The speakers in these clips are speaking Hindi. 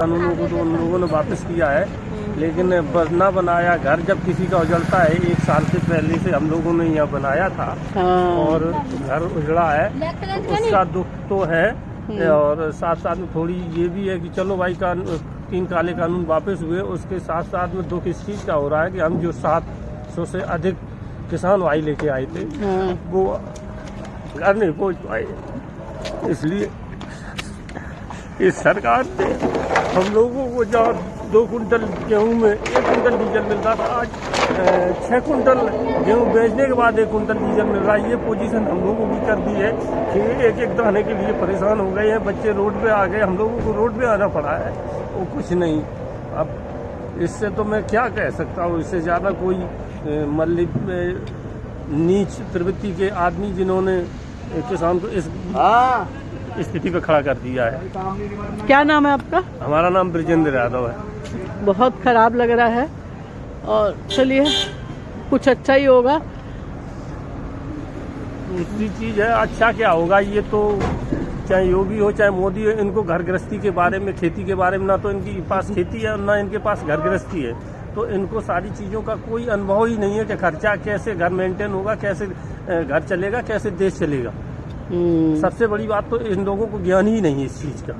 कानूनों को तो उन लोगों ने वापस किया है, लेकिन ना बनाया घर जब किसी का उजड़ता है, 1 साल से पहले से हम लोगों ने यहाँ बनाया था और घर उजड़ा है, उसका दुख तो है। और साथ साथ में थोड़ी ये भी है कि चलो भाई 3 काले कानून वापस हुए, उसके साथ साथ में दुख इस चीज़ का हो रहा है कि हम जो 700 से अधिक किसान भाई लेके आए थे वो घर नहीं पहुँच पाए। इसलिए इस सरकार ने हम लोगों को जहाँ 2 कुंटल गेहूँ में 1 कुंटल डीजल मिलता था, आज 6 कुंटल गेहूँ बेचने के बाद 1 कुंटल डीजल मिल रहा है। ये पोजीशन हम लोगों की कर दी है कि एक दाने के लिए परेशान हो गए हैं, बच्चे रोड पे आ गए, हम लोगों को रोड पे आना पड़ा है। वो कुछ नहीं, अब इससे तो मैं क्या कह सकता हूँ, इससे ज़्यादा कोई मतलब नीच प्रवृत्ति के आदमी जिन्होंने किसान को इस स्थिति पे खड़ा कर दिया है। क्या नाम है आपका? हमारा नाम ब्रजेंद्र यादव है। बहुत खराब लग रहा है और चलिए कुछ अच्छा ही होगा। दूसरी चीज़ है, अच्छा क्या होगा, ये तो चाहे योगी हो चाहे मोदी हो, इनको घर गृहस्थी के बारे में, खेती के बारे में, ना तो इनके पास खेती है ना इनके पास घर गृहस्थी है, तो इनको सारी चीज़ों का कोई अनुभव ही नहीं है कि खर्चा कैसे घर मेंटेन होगा, कैसे घर चलेगा, कैसे देश चलेगा। सबसे बड़ी बात तो इन लोगों को ज्ञान ही नहीं है इस चीज़ का,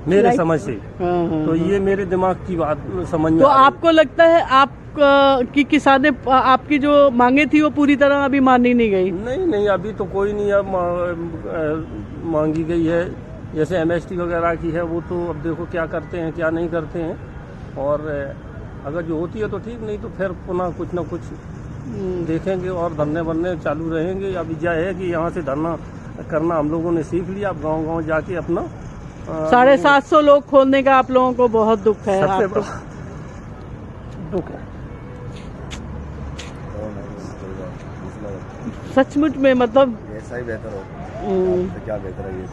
मेरे समझ से। तो ये मेरे दिमाग की बात समझ में। तो आपको लगता है आप की किसाने आपकी जो मांगे थी वो पूरी तरह अभी मानी नहीं गई? नहीं, अभी तो कोई नहीं अब मांगी गई है। जैसे MST वगैरह की है, वो तो अब देखो क्या करते हैं क्या नहीं करते हैं, और अगर जो होती है तो ठीक, नहीं तो फिर पुनः कुछ ना कुछ देखेंगे और धरने बनने चालू रहेंगे। अब यह है कि यहाँ से धरना करना हम लोगों ने सीख लिया, अब गांव-गांव जाके अपना 750 लोग खोलने का आप लोगों को बहुत दुख है। सबसे बड़ा दुख है सचमुच में, मतलब ऐसा ही बेहतर हो तो क्या बेहतर है ये।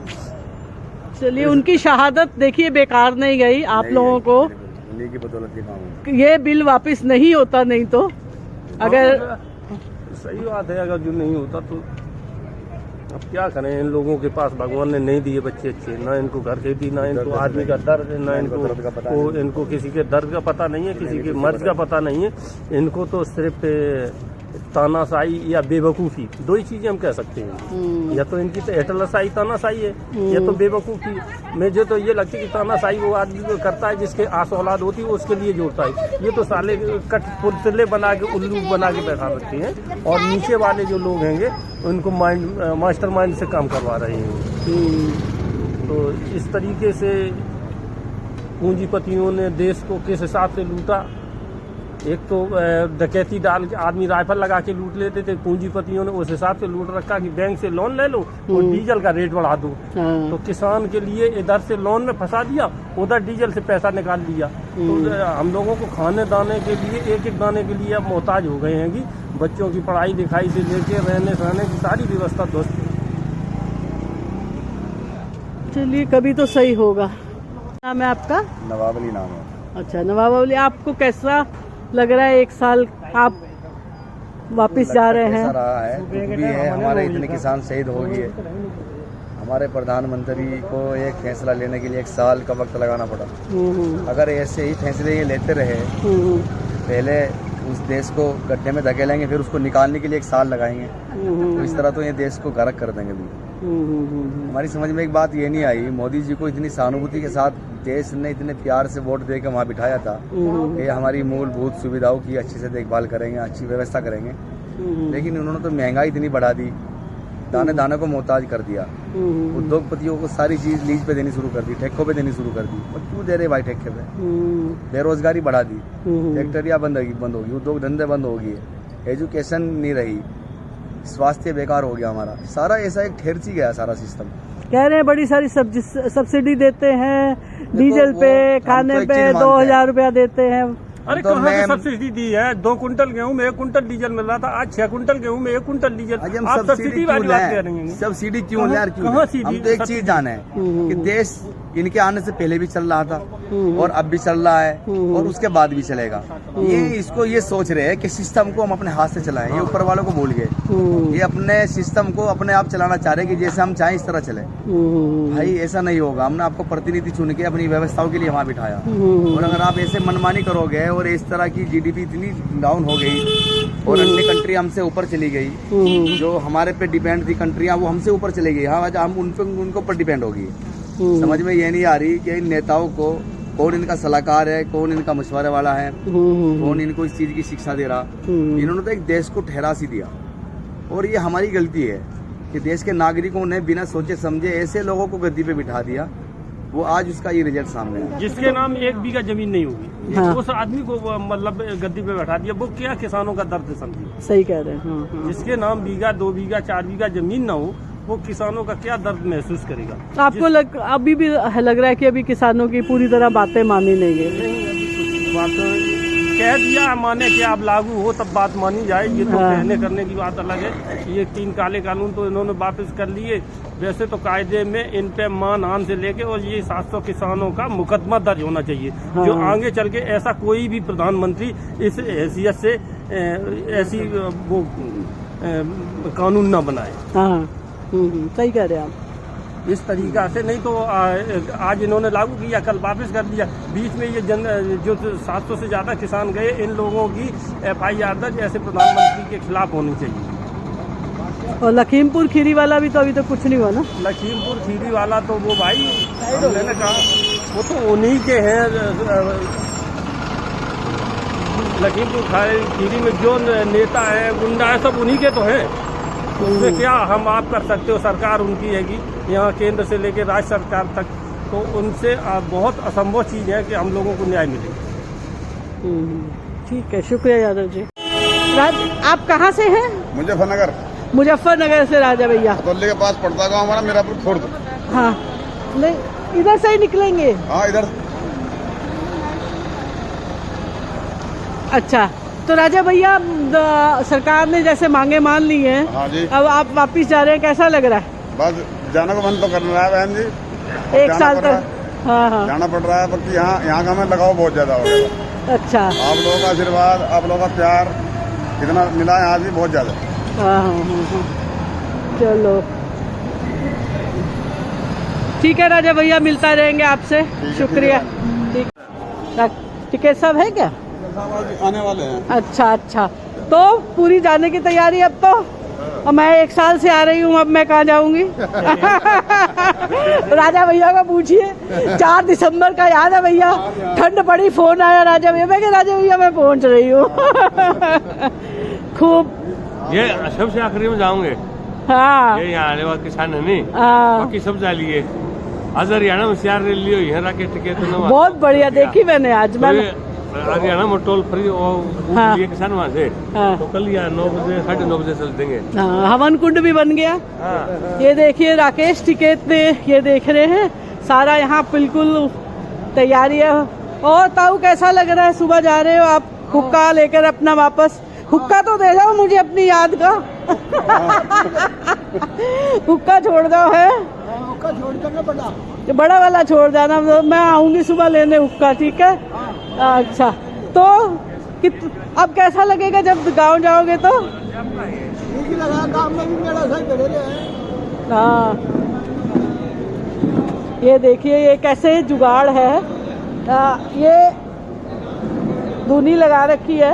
चलिए उनकी शहादत देखिए बेकार नहीं गई आप लोगों को, उन्हीं की बदौलत ये काम हो। ये बिल वापस नहीं होता, नहीं तो अगर सही बात है, अगर जो नहीं होता तो अब क्या करें। इन लोगों के पास भगवान ने नहीं दिए बच्चे अच्छे, ना इनको घर खेती, ना इनको आदमी का दर्द, ना इनको किसी के दर्द का पता नहीं है, किसी के मर्ज का पता नहीं है। इनको तो सिर्फ तानाशाही या बेवकूफ़ी, 2 ही चीज़ें हम कह सकते हैं। या तो इनकी तो हेटलशाही तानाशाही है, या तो बेवकूफ़ी। मुझे तो ये लगती है कि तानाशाही वो आदमी को करता है जिसके आस औलाद होती है, उसके लिए जोड़ता है। ये तो साले पुतले बना के, उल्लू बना के बैठा रखते हैं, और नीचे वाले जो लोग हैंगे उनको मास्टर माइंड से काम करवा रहे हैं। तो इस तरीके से पूंजीपतियों ने देश को किस हिसाब से लूटा। एक तो डकैती डाल के आदमी राइफल लगा के लूट लेते थे, पूंजीपतियों ने उस हिसाब से लूट रखा कि बैंक से लोन ले लो और डीजल का रेट बढ़ा दो। तो किसान के लिए इधर से लोन में फंसा दिया, उधर डीजल से पैसा निकाल लिया। तो हम लोगों को खाने दाने के लिए, एक दाने के लिए अब मोहताज हो गए हैं कि बच्चों की पढ़ाई लिखाई से लेके रहने सहने की सारी व्यवस्था ध्वस्त। चलिए कभी तो सही होगा। नाम है आपका? नवाब अली नाम है। अच्छा नवाब अली, आपको कैसा लग रहा है 1 साल आप वापस जा रहे हैं? रहा है, दुख भी है, हमारे इतने किसान शहीद हो गए। हमारे प्रधानमंत्री को एक फैसला लेने के लिए 1 साल का वक्त लगाना पड़ा। अगर ऐसे ही फैसले ये लेते रहे, पहले उस देश को गड्ढे में धकेलेंगे, फिर उसको निकालने के लिए 1 साल लगाएंगे, तो इस तरह तो ये देश को गर्क कर देंगे बिल्कुल। हमारी समझ में एक बात ये नहीं आई, मोदी जी को इतनी सहानुभूति के साथ देश ने इतने प्यार से वोट दे के वहाँ बिठाया था कि हमारी मूलभूत सुविधाओं की अच्छे से देखभाल करेंगे, अच्छी व्यवस्था करेंगे, लेकिन उन्होंने तो महंगाई इतनी बढ़ा दी, दाने दाने को मोहताज कर दिया। उद्योगपतियों को सारी चीज लीज पे देनी शुरू कर दी, ठेकों पे देनी शुरू कर दी। और क्यों दे रहे भाई ठेके पे? बेरोजगारी बढ़ा दी, फैक्ट्रियाँ बंद होगी, उद्योग धंधे बंद हो गए, एजुकेशन नहीं रही, स्वास्थ्य बेकार हो गया हमारा, सारा ऐसा एक ठेरची गया सारा सिस्टम। कह रहे हैं बड़ी सारी सब्सिडी देते हैं, डीजल पे, खाने पे 2000 रुपया देते हैं। अरे तो कहाँ से सब्सिडी दी है? 2 कुंटल गेहूं में 1 कुंटल डीजल मिल रहा था, आज 6 कुंटल गेहूं में 1 कुंटल डीजल। आप सब्सिडी वाली बात कर रहे हैं? सब्सिडी क्यों ले? हम तो एक चीज जाने कि देश इनके आने से पहले भी चल रहा था और अब भी चल रहा है और उसके बाद भी चलेगा। ये सोच रहे हैं कि सिस्टम को हम अपने हाथ से चलाएं, ये ऊपर वालों को भूल गए। ये अपने सिस्टम को अपने आप चलाना चाह रहे हैं कि जैसे हम चाहें इस तरह चले। भाई ऐसा नहीं होगा। हमने आपको प्रतिनिधि चुन के अपनी व्यवस्थाओं के लिए वहाँ बिठाया, और अगर आप ऐसे मनमानी करोगे और इस तरह की GDP इतनी डाउन हो गई और अन्य कंट्री हमसे ऊपर चली गई, जो हमारे पे डिपेंड थी कंट्रियाँ वो हमसे ऊपर चली गई। हाँ, हम उनके ऊपर डिपेंड होगी। समझ में ये नहीं आ रही कि इन नेताओं को कौन इनका सलाहकार है, कौन इनका मशवरे वाला है, कौन इनको इस चीज की शिक्षा दे रहा। इन्होंने तो एक देश को ठहरा सी दिया, और ये हमारी गलती है कि देश के नागरिकों ने बिना सोचे समझे ऐसे लोगों को गद्दी पे बिठा दिया। वो आज उसका ये रिजल्ट सामने है। जिसके नाम 1 बीघा जमीन नहीं होगी, हाँ। उस आदमी को मतलब गद्दी पे बैठा दिया। वो क्या किसानों का दर्द समझे? सही कह रहे हैं। जिसके नाम बीघा 2 बीघा 4 बीघा जमीन ना हो, वो किसानों का क्या दर्द महसूस करेगा? आपको अभी भी लग रहा है कि अभी किसानों की पूरी तरह बातें मानी नहीं गई? बात कह दिया माने कि आप लागू हो तब बात मानी जाए, ये तो कहने करने की बात अलग है। ये 3 काले कानून तो इन्होंने वापस कर लिए। वैसे तो कायदे में इन पे मानहानि से लेके और ये 700 किसानों का मुकदमा दर्ज होना चाहिए, जो आगे चल के ऐसा कोई भी प्रधानमंत्री इस हैसियत से ऐसी वो कानून ना बनाए। सही कह रहे हैं आप। इस तरीका से नहीं तो आज इन्होंने लागू किया, कल वापस कर दिया। बीच में ये जो 700 से ज्यादा किसान गए, इन लोगों की FIR दर्ज ऐसे प्रधानमंत्री के खिलाफ होनी चाहिए। और लखीमपुर खीरी वाला भी तो अभी तक कुछ नहीं हुआ ना? लखीमपुर खीरी वाला तो वो भाई मैंने कहा वो तो उन्हीं के हैं। लखीमपुर खीरी में जो नेता है, गुंडा है, सब उन्हीं के तो हैं। उसमें क्या हम आप कर सकते हो? सरकार उनकी हैगी, यहाँ केंद्र से लेकर राज्य सरकार तक, तो उनसे बहुत असंभव चीज है कि हम लोगों को न्याय मिले। ठीक है, शुक्रिया यादव जी। आप कहाँ से हैं? मुजफ्फरनगर। मुजफ्फरनगर से राजा भैया। दिल्ली के पास पड़ता गाँव हमारा, मीरापुर खुर्द। हाँ, नहीं इधर से ही निकलेंगे? हाँ, इधर। अच्छा, तो राजा भैया सरकार ने जैसे मांगे मान ली हैं, हाँ जी। अब आप वापिस जा रहे हैं, कैसा लग रहा है? बस जाने को मन तो कर रहा है बहन जी, 1 साल तक। हाँ, जाना पड़ रहा है, बाकी यहाँ का हमें लगाव बहुत ज्यादा हो गया। अच्छा, आप लोगों का आशीर्वाद, आप लोगों का प्यार कितना मिला यहाँ से, बहुत ज्यादा। हाँ, चलो ठीक है राजा भैया, मिलता रहेंगे आपसे। शुक्रिया। टिकट सब है क्या? आने वाले हैं। अच्छा, तो पूरी जाने की तैयारी अब तो? और मैं 1 साल से आ रही हूँ, अब मैं कहाँ जाऊंगी? राजा भैया का पूछिए। 4 दिसंबर का याद है भैया, ठंड पड़ी, फोन आया राजा भैया, मैं राजा भैया मैं पहुँच रही हूँ। खूब ये सबसे आखिरी में जाऊंगे। हाँ, ये यहाँ आने वाले किसान है नहीं, बाकी सब जा लिए। आज हरियाणा में 4 रैली हुई है, राकेट टिकट बहुत बढ़िया देखी मैंने आज। मैं हरियाणा में टोल फ्री हाँ। किसान वहाँ से हाँ। तो कल यहाँ 9 बजे 9:30 बजे चल देंगे। हाँ, हवन कुंड भी बन गया। हाँ। ये देखिए राकेश टिकैत ने, ये देख रहे हैं सारा यहाँ बिल्कुल तैयारी है। और ताऊ कैसा लग रहा है? सुबह जा रहे हो आप हुक्का लेकर अपना वापस? हुक्का तो दे जाओ मुझे अपनी याद का। हुक्का छोड़ दो है, हुक्का छोड़ देना, बड़ा वाला छोड़ देना। मैं आऊंगी सुबह लेने हुक्का, ठीक है? अच्छा, तो अब कैसा लगेगा जब गांव जाओगे तो? हाँ, ये देखिए ये कैसे जुगाड़ है। ये धुनी लगा रखी है,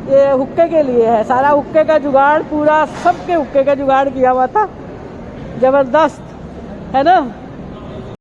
ये हुक्के के लिए है। सारा हुक्के का जुगाड़, पूरा सबके हुक्के का जुगाड़ किया हुआ था, जबरदस्त है ना?